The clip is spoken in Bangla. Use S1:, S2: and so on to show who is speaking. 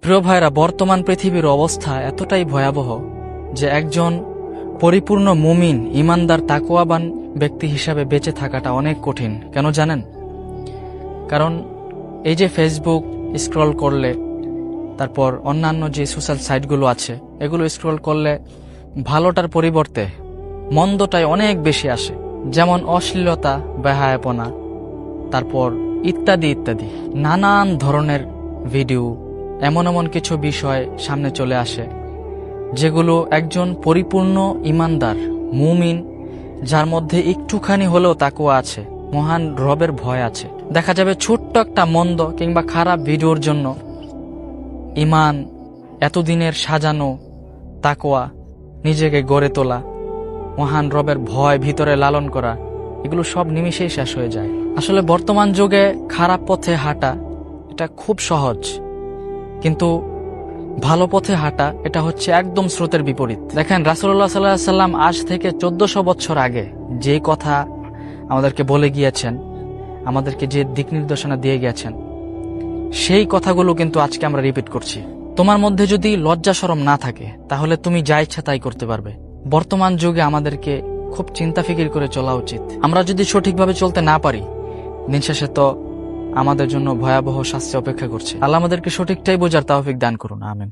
S1: প্রিয় ভাইরা, বর্তমান পৃথিবীর অবস্থা এতটাই ভয়াবহ যে একজন পরিপূর্ণ মুমিন, ইমানদার, তাকওয়াবান ব্যক্তি হিসাবে বেঁচে থাকাটা অনেক কঠিন। কেন জানেন? কারণ এই যে ফেসবুক স্ক্রল করলে, তারপর অন্যান্য যে সোশ্যাল সাইটগুলো আছে এগুলো স্ক্রল করলে ভালোটার পরিবর্তে মন্দটাই অনেক বেশি আসে। যেমন অশ্লীলতা, বেহায়াপনা, তারপর ইত্যাদি ইত্যাদি নানান ধরনের ভিডিও, এমন এমন কিছু বিষয় সামনে চলে আসে যেগুলো একজন পরিপূর্ণ ইমানদার মুমিন, যার মধ্যে একটুখানি হলেও তাকওয়া আছে, মহান রবের ভয় আছে, দেখা যাবে ছোট্ট একটা মন্দ কিংবা খারাপ ভিডিওর জন্য ইমান, এতদিনের সাজানো তাকওয়া, নিজেকে গড়ে তোলা, মহান রবের ভয় ভিতরে লালন করা, এগুলো সব নিমিষেই শেষ হয়ে যায়। আসলে বর্তমান যুগে খারাপ পথে হাঁটা এটা খুব সহজ, কিন্তু ভালো পথে হাঁটা এটা হচ্ছে একদম স্রোতের বিপরীত। দেখেন, রাসূলুল্লাহ সাল্লাল্লাহু আলাইহি সাল্লাম আজ থেকে 1400 বছর আগে যে কথা আমাদেরকে বলে গিয়েছেন, আমাদেরকে যে দিক নির্দেশনা দিয়ে গিয়েছেন, সেই কথাগুলো কিন্তু আজকে আমরা রিপিট করছি। তোমার মধ্যে যদি লজ্জা শরম না থাকে তাহলে তুমি যা ইচ্ছা তাই করতে পারবে। বর্তমান যুগে আমাদেরকে খুব চিন্তা ফিকির করে চলা উচিত। আমরা যদি সঠিকভাবে চলতে না পারি, দিন শেষে তো আমাদের জন্য ভয়াবহ শাস্তি অপেক্ষা করছে। আল্লাহ আমাদেরকে সঠিকটাই বোঝার তৌফিক দান করুন, আমিন।